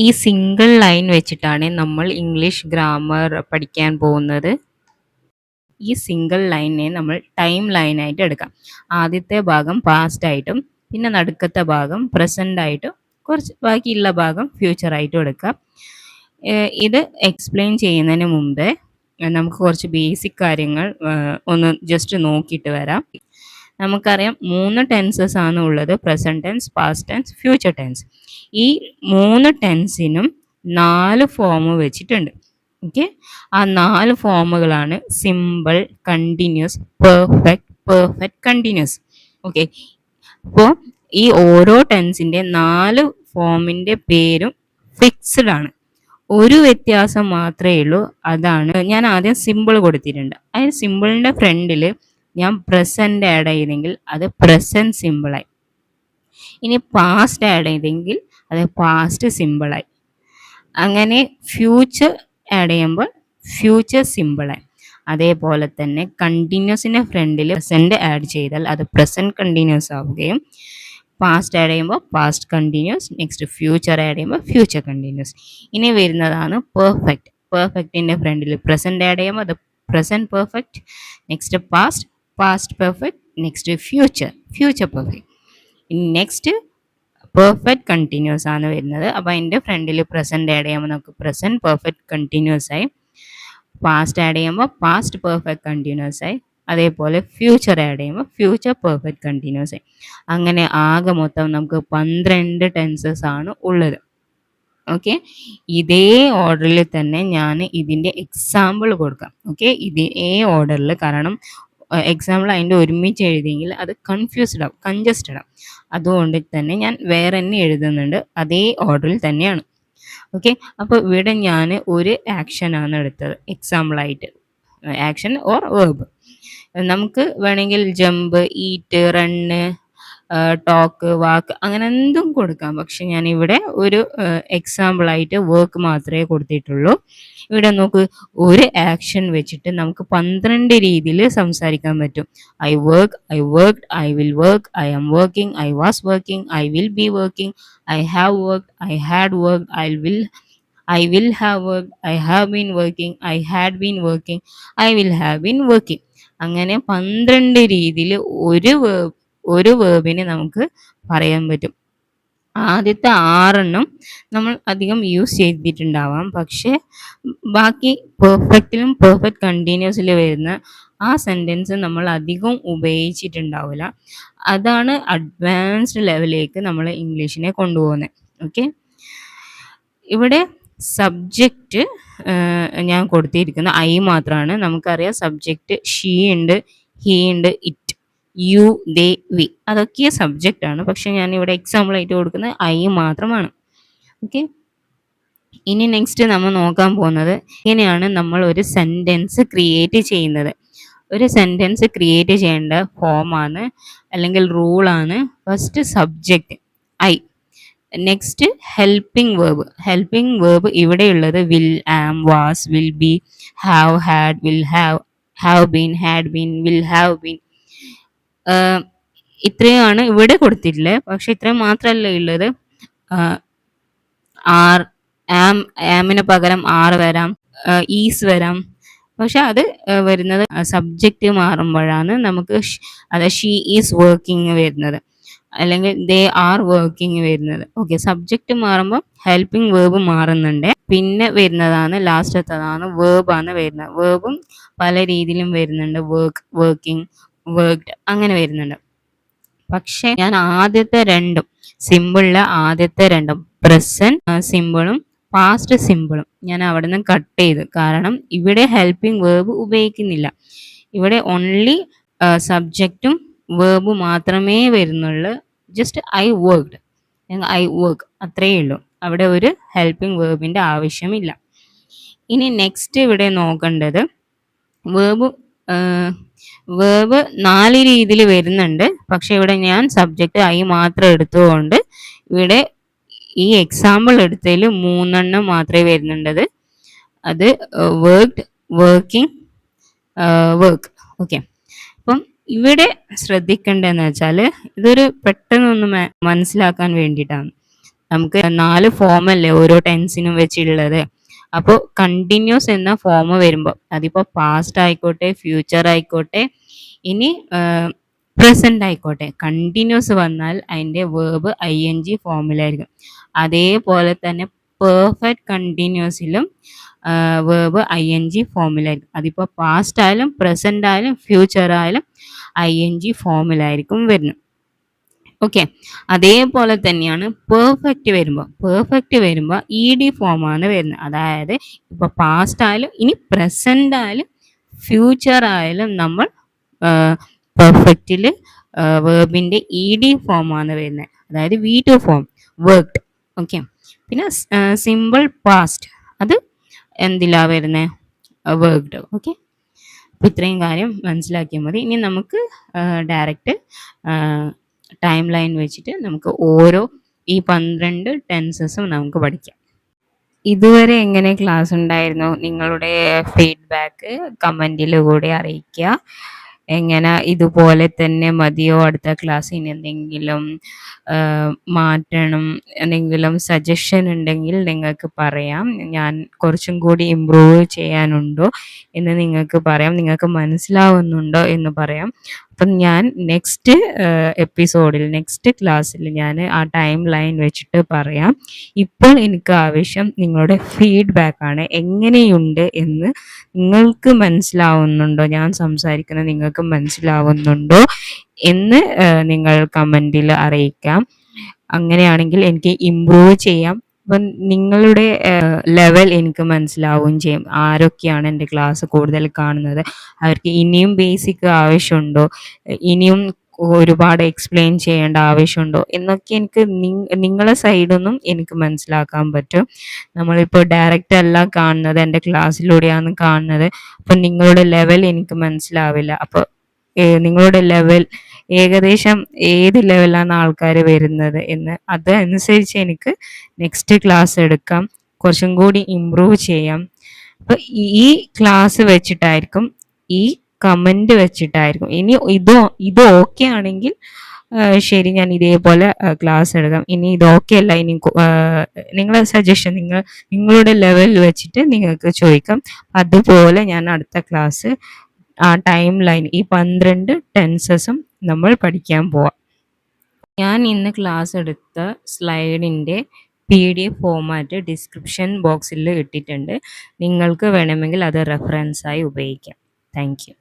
ഈ single line വെച്ചിട്ടാണ് നമ്മൾ ഇംഗ്ലീഷ് ഗ്രാമർ പഠിക്കാൻ പോകുന്നത്. ഈ സിംഗിൾ ലൈനിനെ നമ്മൾ ടൈം ലൈനായിട്ട് എടുക്കാം. ആദ്യത്തെ ഭാഗം പാസ്റ്റ് ആയിട്ടും പിന്നെ നടുക്കത്തെ ഭാഗം പ്രസൻ്റ് ആയിട്ടും കുറച്ച് ബാക്കിയുള്ള ഭാഗം ഫ്യൂച്ചർ ആയിട്ടും എടുക്കാം. ഇത് എക്സ്പ്ലെയിൻ ചെയ്യുന്നതിന് മുമ്പേ നമുക്ക് കുറച്ച് ബേസിക് കാര്യങ്ങൾ ഒന്ന് ജസ്റ്റ് നോക്കിയിട്ട് വരാം. നമുക്കറിയാം 3 ടെൻസസ് ആണ് ഉള്ളത്: present tense, past tense, future tense. ഈ 3 ടെൻസിനും 4 ഫോം വെച്ചിട്ടുണ്ട്. ഓക്കെ, ആ 4 ഫോമുകളാണ് simple, continuous, perfect, perfect continuous. Okay, അപ്പോൾ ഈ ഓരോ ടെൻസിൻ്റെ 4 ഫോമിൻ്റെ പേരും ഫിക്സ്ഡ് ആണ്. ഒരു വ്യത്യാസം മാത്രമേ ഉള്ളൂ, അതാണ് ഞാൻ ആദ്യം സിമ്പിൾ കൊടുത്തിട്ടുണ്ട്. അതിന് സിമ്പിളിൻ്റെ ഫ്രണ്ടിൽ ഞാൻ പ്രസൻറ്റ് ആഡ് ചെയ്തെങ്കിൽ അത് പ്രസൻറ്റ് സിമ്പിളായി. ഇനി പാസ്റ്റ് ആഡ് ചെയ്തെങ്കിൽ അത് പാസ്റ്റ് സിമ്പിളായി. അങ്ങനെ ഫ്യൂച്ചർ ആഡ് ചെയ്യുമ്പോൾ ഫ്യൂച്ചർ സിമ്പിളായി. അതേപോലെ തന്നെ കണ്ടിന്യൂസിൻ്റെ ഫ്രണ്ടിൽ പ്രസൻറ്റ് ആഡ് ചെയ്താൽ അത് പ്രസൻറ്റ് കണ്ടിന്യൂസ് ആവുകയും, പാസ്റ്റ് ആഡ് ചെയ്യുമ്പോൾ past continuous, next future add ചെയ്യുമ്പോൾ ഫ്യൂച്ചർ കണ്ടിന്യൂസ്. ഇനി വരുന്നതാണ് പെർഫെക്റ്റ്. പെർഫെക്റ്റിൻ്റെ ഫ്രണ്ടിൽ പ്രസൻറ്റ് ആഡ് ചെയ്യുമ്പോൾ അത് present perfect, next past, past perfect, next future, future perfect. ഇനി നെക്സ്റ്റ് പെർഫെക്റ്റ് കണ്ടിന്യൂസ് ആണ് വരുന്നത്. അപ്പോൾ അതിൻ്റെ ഫ്രണ്ടിൽ പ്രസൻറ്റ് ആഡ് ചെയ്യുമ്പോൾ നമുക്ക് പ്രസൻറ്റ് പെർഫെക്റ്റ് കണ്ടിന്യൂസ് ആയി, പാസ്റ്റ് ആഡ് ചെയ്യുമ്പോൾ പാസ്റ്റ് പെർഫെക്റ്റ് കണ്ടിന്യൂസ് ആയി, അതേപോലെ ഫ്യൂച്ചർ ആഡ് ചെയ്യുമ്പോൾ ഫ്യൂച്ചർ പെർഫെക്റ്റ് കണ്ടിന്യൂസ് ആയി. അങ്ങനെ ആകെ മൊത്തം നമുക്ക് 12 ടെൻസസ് ആണ് ഉള്ളത്. ഓക്കെ, ഇതേ ഓർഡറിൽ തന്നെ ഞാൻ ഇതിൻ്റെ എക്സാമ്പിൾ കൊടുക്കാം. ഓക്കെ, ഇതേ ഓർഡറിൽ, കാരണം എക്സാമ്പിൾ അതിൻ്റെ ഒരുമിച്ച് എഴുതിയെങ്കിൽ അത് കൺഫ്യൂസ്ഡ് ആവും, കൺജസ്റ്റഡ് ആവും. അതുകൊണ്ട് തന്നെ ഞാൻ വേറെ തന്നെ എഴുതുന്നുണ്ട്, അതേ ഓർഡറിൽ തന്നെയാണ്. ഓക്കെ, അപ്പോൾ ഇവിടെ ഞാൻ ഒരു ആക്ഷനാണ് എടുത്തത് എക്സാമ്പിളായിട്ട്, ആക്ഷൻ ഓർ വേർബ്. നമുക്ക് വേണമെങ്കിൽ ജമ്പ്, ഈറ്റ്, റണ്ണ്, ടോക്ക്, വാക്ക്, അങ്ങനെ എന്തും കൊടുക്കാം. പക്ഷെ ഞാനിവിടെ ഒരു എക്സാമ്പിളായിട്ട് വർക്ക് മാത്രമേ കൊടുത്തിട്ടുള്ളൂ. ഇവിടെ നോക്ക്, ഒരു ആക്ഷൻ വെച്ചിട്ട് നമുക്ക് 12 രീതിയിൽ സംസാരിക്കാൻ പറ്റും. I work, I worked, I will work, I am working, I was working, I will be working, I have worked, I had worked, I will have worked, I have been working, I had been working, I will have been working. അങ്ങനെ 12 രീതിയിൽ ഒരു വേർബിനെ നമുക്ക് പറയാൻ പറ്റും. ആദ്യത്തെ 6 നമ്മൾ അധികം use ചെയ്തിട്ടുണ്ടാവാം, പക്ഷേ ബാക്കി പെർഫെക്റ്റിലും പെർഫെക്റ്റ് കണ്ടിന്യൂസിൽ വരുന്ന ആ സെൻറ്റൻസ് നമ്മൾ അധികം ഉപയോഗിച്ചിട്ടുണ്ടാവില്ല. അതാണ് അഡ്വാൻസ്ഡ് ലെവലിലേക്ക് നമ്മൾ ഇംഗ്ലീഷിനെ കൊണ്ടുപോകുന്നത്. ഓക്കെ, ഇവിടെ സബ്ജക്റ്റ് ഞാൻ കൊടുത്തിരിക്കുന്ന ഐ മാത്രമാണ്. നമുക്കറിയാം സബ്ജക്റ്റ് ഷീ ഉണ്ട്, ഹീ ഉണ്ട്, ഇറ്റ്, യു, ദേ, വി, അതൊക്കെ സബ്ജക്റ്റ് ആണ്. പക്ഷെ ഞാൻ ഇവിടെ എക്സാമ്പിൾ ആയിട്ട് കൊടുക്കുന്നത് ഐ മാത്രമാണ്. ഓക്കെ, ഇനി നെക്സ്റ്റ് നമ്മൾ നോക്കാൻ പോകുന്നത് ഇങ്ങനെയാണ് നമ്മൾ ഒരു സെൻറ്റൻസ് ക്രിയേറ്റ് ചെയ്യുന്നത്. ഒരു സെൻറ്റൻസ് ക്രിയേറ്റ് ചെയ്യേണ്ട ഫോമാണ് അല്ലെങ്കിൽ റൂളാണ്: first subject I, next helping verb. Helping verb ഇവിടെയുള്ളത് will, am, was, will be, have, had, will have been, had been, will have been. ഇത്രയാണ് ഇവിടെ കൊടുത്തിട്ടില്ലേ. പക്ഷെ ഇത്രയും മാത്രമല്ല ഉള്ളത്. ആർ, ആമിന് പകരം ആർ വരാം, ഈസ് വരാം. പക്ഷെ അത് വരുന്നത് സബ്ജക്റ്റ് മാറുമ്പോഴാണ് നമുക്ക് അത് ഷീ ഈസ് വർക്കിംഗ് വരുന്നത്, അല്ലെങ്കിൽ ദേ ആർ വർക്കിംഗ് വരുന്നത്. ഓക്കെ, സബ്ജക്റ്റ് മാറുമ്പോൾ ഹെൽപ്പിംഗ് വേർബ് മാറുന്നുണ്ട്. പിന്നെ വരുന്നതാണ് ലാസ്റ്റത്തതാണ് വേർബാണ് വരുന്നത്. വേർബും പല രീതിയിലും വരുന്നുണ്ട്: വർക്ക്, വർക്കിംഗ്, വർക്ക്ഡ്, അങ്ങനെ വരുന്നുണ്ട്. പക്ഷെ ഞാൻ ആദ്യത്തെ രണ്ടും, സിമ്പിളിലെ ആദ്യത്തെ രണ്ടും, പ്രസന്റ് സിമ്പിളും പാസ്റ്റ് സിമ്പിളും, ഞാൻ അവിടെ നിന്ന് കട്ട് ചെയ്തു. കാരണം ഇവിടെ ഹെൽപ്പിംഗ് വേർബ് ഉപയോഗിക്കുന്നില്ല. ഇവിടെ ഓൺലി സബ്ജക്റ്റും വേർബ് മാത്രമേ വരുന്നുള്ളൂ. Just I worked, I work, അത്രയേ ഉള്ളൂ. അവിടെ ഒരു ഹെൽപ്പിംഗ് വേർബിൻ്റെ ആവശ്യമില്ല. ഇനി നെക്സ്റ്റ് ഇവിടെ നോക്കേണ്ടത് വേർബ് 4 രീതിയിൽ വരുന്നുണ്ട്. പക്ഷെ ഇവിടെ ഞാൻ സബ്ജക്റ്റ് ഐ മാത്രം എടുത്തുകൊണ്ട് ഇവിടെ ഈ എക്സാമ്പിൾ എടുത്തതിൽ 3 മാത്രമേ വരുന്നുണ്ടത്. അത് വർക്ക്ഡ്, വർക്കിംഗ്, വർക്ക്. ഓക്കെ, അപ്പം ഇവിടെ ശ്രദ്ധിക്കേണ്ടതെന്ന് വെച്ചാൽ ഇതൊരു പെട്ടെന്നൊന്ന് മനസ്സിലാക്കാൻ വേണ്ടിയിട്ടാണ്. നമുക്ക് 4 ഫോമല്ലേ ഓരോ ടെൻസിനും വെച്ചുള്ളത്. അപ്പോൾ കണ്ടിന്യൂസ് എന്ന ഫോം വരുമ്പോൾ അതിപ്പോൾ പാസ്റ്റ് ആയിക്കോട്ടെ, ഫ്യൂച്ചർ ആയിക്കോട്ടെ, ഇനി പ്രസന്റ് ആയിക്കോട്ടെ, കണ്ടിന്യൂസ് വന്നാൽ അതിൻ്റെ വേർബ് ing ഫോമിലായിരിക്കും. അതേപോലെ തന്നെ പെർഫെക്റ്റ് കണ്ടിന്യൂസിലും വേർബ് ing ഫോമിലായിരിക്കും. അതിപ്പോൾ പാസ്റ്റ് ആയാലും പ്രസന്റ് ആയാലും ഫ്യൂച്ചർ ആയാലും ing ഫോമിലായിരിക്കും വരുന്നത്. ഓക്കെ. അതേപോലെ തന്നെയാണ് പെർഫെക്റ്റ് വരുമ്പോൾ ഇ ഫോമാണ് വരുന്നത്. അതായത് ഇപ്പോൾ പാസ്റ്റ് ആയാലും ഇനി പ്രസന്റ് ആയാലും ഫ്യൂച്ചർ ആയാലും നമ്മൾ പെർഫെക്റ്റിൽ വേർബിൻ്റെ ഫോമാണ് വരുന്നത്. അതായത് V2 ഫോം, വർക്ക്ഡ്. ഓക്കെ. പിന്നെ സിമ്പിൾ പാസ്റ്റ്, അത് എന്തിലാ വരുന്നത്? വർക്ക്ഡ്. ഓക്കെ. അപ്പോൾ ഇത്രയും കാര്യം മനസ്സിലാക്കിയാൽ മതി. ഇനി നമുക്ക് ഡയറക്റ്റ് ടൈം ലൈൻ വെച്ചിട്ട് നമുക്ക് ഓരോ ഈ 12 ടെൻസസും നമുക്ക് പഠിക്കാം. ഇതുവരെ എങ്ങനെ ക്ലാസ് ഉണ്ടായിരുന്നു? നിങ്ങളുടെ ഫീഡ്ബാക്ക് കമൻറ്റിൽ കൂടി അറിയിക്കുക. എങ്ങനെ ഇതുപോലെ തന്നെ മതിയോ? അടുത്ത ക്ലാസ്സിന് എന്തെങ്കിലും മാറ്റണം, എന്തെങ്കിലും സജഷൻ ഉണ്ടെങ്കിൽ നിങ്ങൾക്ക് പറയാം. ഞാൻ കുറച്ചും കൂടി ഇമ്പ്രൂവ് ചെയ്യാനുണ്ടോ എന്ന് നിങ്ങൾക്ക് പറയാം. നിങ്ങൾക്ക് മനസ്സിലാവുന്നുണ്ടോ എന്ന് പറയാം. അപ്പം ഞാൻ നെക്സ്റ്റ് എപ്പിസോഡിൽ, നെക്സ്റ്റ് ക്ലാസ്സിൽ ഞാൻ ആ ടൈം ലൈൻ വെച്ചിട്ട് പറയാം. ഇപ്പോൾ എനിക്ക് ആവശ്യം നിങ്ങളുടെ ഫീഡ്ബാക്കാണ്. എങ്ങനെയുണ്ട് എന്ന് നിങ്ങൾക്ക് മനസ്സിലാവുന്നുണ്ടോ? ഞാൻ സംസാരിക്കുന്നത് നിങ്ങൾക്ക് മനസ്സിലാവുന്നുണ്ടോ എന്ന് നിങ്ങൾ കമൻറ്റിൽ അറിയിക്കാം. അങ്ങനെയാണെങ്കിൽ എനിക്ക് ഇമ്പ്രൂവ് ചെയ്യാം. അപ്പം നിങ്ങളുടെ ലെവൽ എനിക്ക് മനസ്സിലാവുകയും ചെയ്യും. ആരൊക്കെയാണ് എൻ്റെ ക്ലാസ് കൂടുതൽ കാണുന്നത്, അവർക്ക് ഇനിയും ബേസിക് ആവശ്യമുണ്ടോ, ഇനിയും ഒരുപാട് എക്സ്പ്ലെയിൻ ചെയ്യേണ്ട ആവശ്യമുണ്ടോ എന്നൊക്കെ എനിക്ക് നിങ്ങളെ സൈഡിൽ നിന്നും എനിക്ക് മനസ്സിലാക്കാൻ പറ്റും. നമ്മളിപ്പോൾ ഡയറക്റ്റ് അല്ല കാണുന്നത്, എൻ്റെ ക്ലാസ്സിലൂടെയാണ് കാണുന്നത്. അപ്പം നിങ്ങളുടെ ലെവൽ എനിക്ക് മനസ്സിലാവില്ല. അപ്പോൾ നിങ്ങളുടെ ലെവൽ ഏകദേശം ഏത് ലെവലാണ് ആൾക്കാർ വരുന്നത് എന്ന് അതനുസരിച്ച് എനിക്ക് നെക്സ്റ്റ് ക്ലാസ് എടുക്കാം, കുറച്ചും കൂടി ഇമ്പ്രൂവ് ചെയ്യാം. അപ്പോൾ ഈ ക്ലാസ് വെച്ചിട്ടായിരിക്കും, ഈ കമൻറ്റ് വെച്ചിട്ടായിരിക്കും. ഇനി ഇത് ഓക്കെ ആണെങ്കിൽ ശരി, ഞാൻ ഇതേപോലെ ക്ലാസ് എടുക്കാം. ഇനി ഇത് ഓക്കെ അല്ല, ഇനി നിങ്ങളെ സജഷൻ നിങ്ങളുടെ ലെവൽ വെച്ചിട്ട് നിങ്ങൾക്ക് ചോദിക്കാം. അതുപോലെ ഞാൻ അടുത്ത ക്ലാസ് ആ ടൈം ലൈൻ ഈ 12 ടെൻസസും നമ്മൾ പഠിക്കാൻ പോവാം. ഞാൻ ഇന്ന് ക്ലാസ് എടുത്ത സ്ലൈഡിൻ്റെ PDF ഫോമാറ്റ് ഡിസ്ക്രിപ്ഷൻ ബോക്സിൽ ഇട്ടിട്ടുണ്ട്. നിങ്ങൾക്ക് വേണമെങ്കിൽ അത് റെഫറൻസായി ഉപയോഗിക്കാം. Thank you.